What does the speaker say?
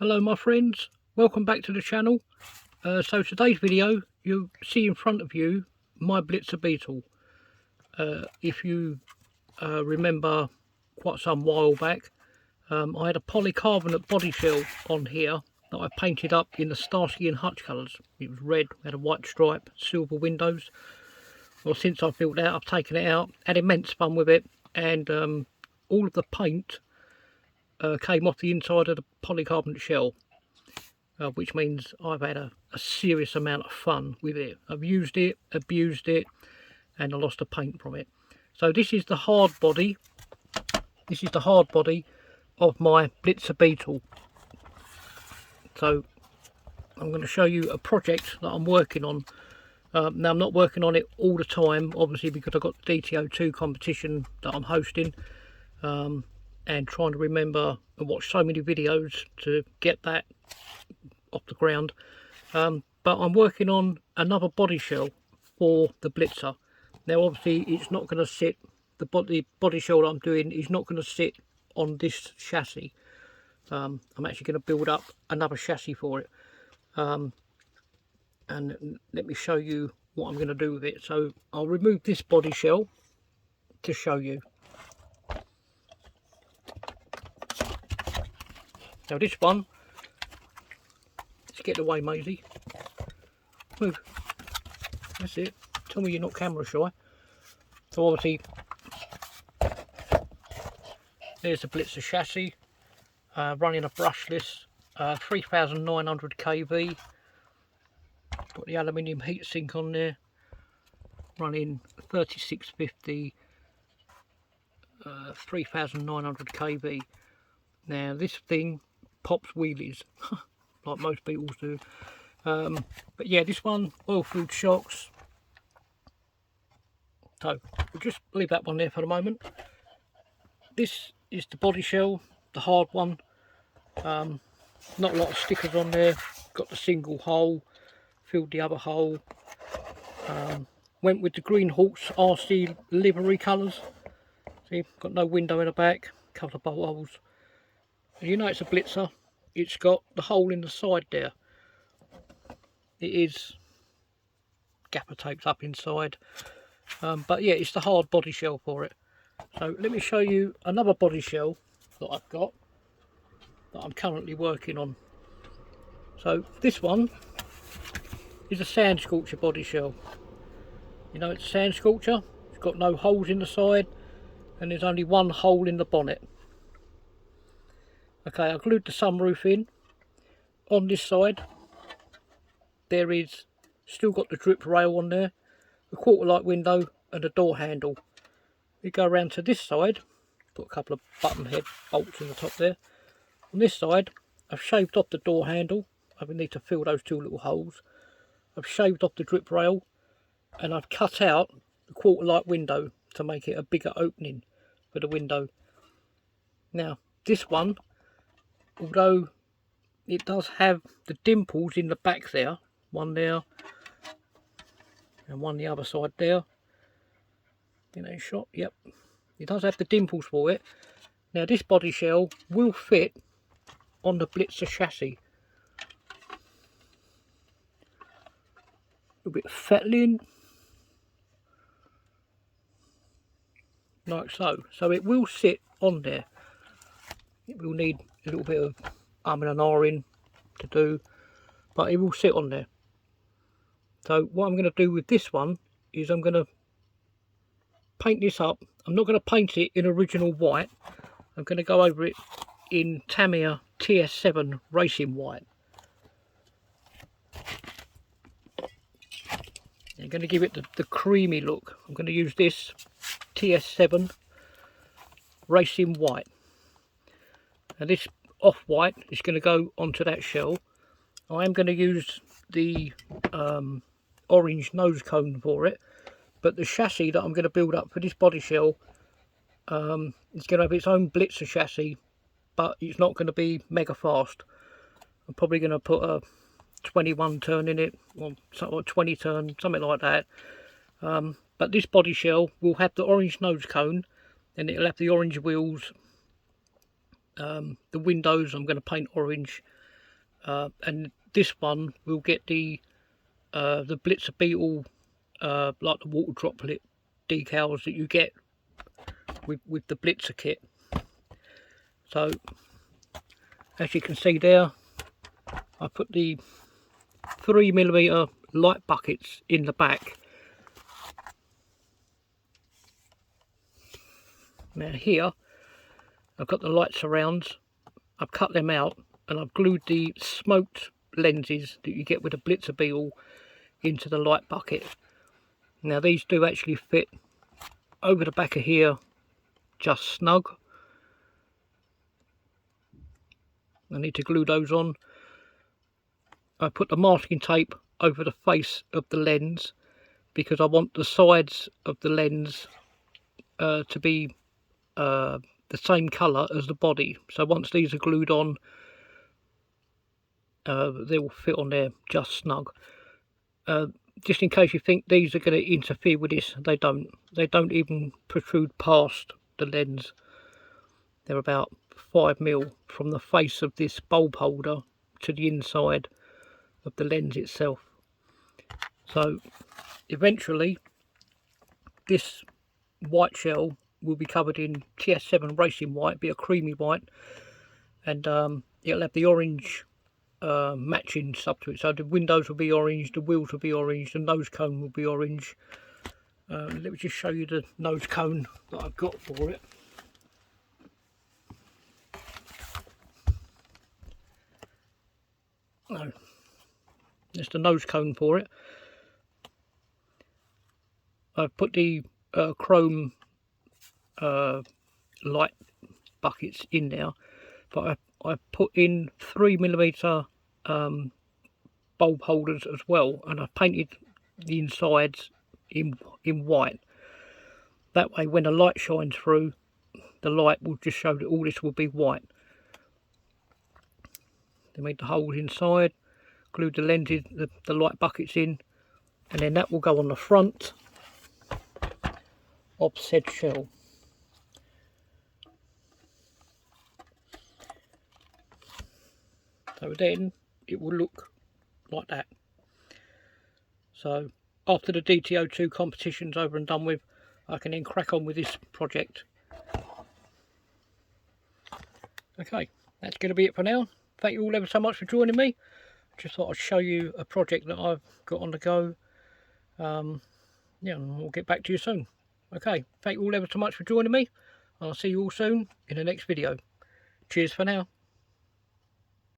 Hello my friends, welcome back to the channel. So today's video, you see in front of you my Blitzer Beetle. If you remember quite some while back, I had a polycarbonate body shell on here that I painted up in the Starsky and Hutch colours. It was red, had a white stripe, silver windows. Well, since I've built that, I've taken it out, had immense fun with it, and all of the paint came off the inside of the polycarbonate shell, which means I've had a serious amount of fun with it. I've used it, abused it, and I lost the paint from it. So this is the hard body. This is the hard body of my Blitzer Beetle. So I'm going to show you a project that I'm working on. Now I'm not working on it all the time, obviously, because I've got the DTO2 competition that I'm hosting. And trying to remember and watch so many videos to get that off the ground. But I'm working on another body shell for the Blitzer. Now obviously it's not going to sit, the body shell that I'm doing is not going to sit on this chassis. I'm actually going to build up another chassis for it. And let me show you what I'm going to do with it. So I'll remove this body shell to show you. Now this one, let's get away, Maisie. Move. That's it. Tell me you're not camera shy. So obviously, there's the Blitzer chassis, running a brushless, 3900 kV. Got the aluminium heatsink on there, running 3650, 3900 kV. Now this thing pops wheelies like most Beetles do, but yeah, this one oil filled shocks. So we'll just leave that one there for the moment. This is the body shell, the hard one. Not a lot of stickers on there. Got the single hole, filled the other hole. Went with the Green Hawks RC livery colours. See, got no window in the back, couple of bolt holes. You know it's a Blitzer, it's got the hole in the side there. It is gaffer taped up inside, but yeah, it's the hard body shell for it. So let me show you another body shell that I've got, that I'm currently working on. So this one is a sand sculpture body shell. You know it's a sand sculpture, it's got no holes in the side, and there's only one hole in the bonnet. Okay, I glued the sunroof in. On this side, there is still got the drip rail on there, the quarter light window and the door handle. We go around to this side, put a couple of button head bolts in the top there. On this side, I've shaved off the door handle. I need to fill those two little holes. I've shaved off the drip rail, and I've cut out the quarter light window to make it a bigger opening for the window. Now, this one, although it does have the dimples in the back there, one there and one the other side there, in a shot, yep, it does have the dimples for it. Now this body shell will fit on the Blitzer chassis. A little bit of fettling, like so. So it will sit on there. It will need a little bit of and an ahhing to do, but it will sit on there. So what I'm going to do with this one is I'm going to paint this up. I'm not going to paint it in original white. I'm going to go over it in Tamiya TS7 racing white. I'm going to give it the creamy look. I'm going to use this TS7 racing white. And this off-white is going to go onto that shell. I am going to use the orange nose cone for it, but the chassis that I'm going to build up for this body shell is going to have its own Blitzer chassis, but it's not going to be mega fast. I'm probably going to put a 21 turn in it, or 20 turn, something like that. But this body shell will have the orange nose cone, and it'll have the orange wheels. The windows I'm going to paint orange, and this one will get the Blitzer Beetle, like the water droplet decals that you get with the Blitzer kit. So as you can see there, I put the 3mm light buckets in the back. Now here I've got the light surrounds. I've cut them out and I've glued the smoked lenses that you get with a Blitzer Beetle into the light bucket. Now these do actually fit over the back of here just snug. I need to glue those on. I put the masking tape over the face of the lens because I want the sides of the lens to be the same colour as the body. So once these are glued on, they will fit on there just snug. Just in case you think these are going to interfere with this, they don't. They don't even protrude past the lens. They're about 5mm from the face of this bulb holder to the inside of the lens itself. So eventually this white shell will be covered in TS7 racing white, be a creamy white, and it'll have the orange matching stuff to it. So the windows will be orange, the wheels will be orange, the nose cone will be orange. Let me just show you the nose cone that I've got for it. No, there's the nose cone for it. I've put the chrome light buckets in there, but I've put in 3mm bulb holders as well, and I've painted the insides in white. That way when the light shines through, the light will just show that all this will be white. They made the holes inside, glued the lenses, the light buckets in, and then that will go on the front of said shell. So then it will look like that. So after the DTO2 competition's over and done with, I can then crack on with this project. Okay, that's going to be it for now. Thank you all ever so much for joining me. Just thought I'd show you a project that I've got on the go. Yeah, and we'll get back to you soon. Okay, thank you all ever so much for joining me. I'll see you all soon in the next video. Cheers for now.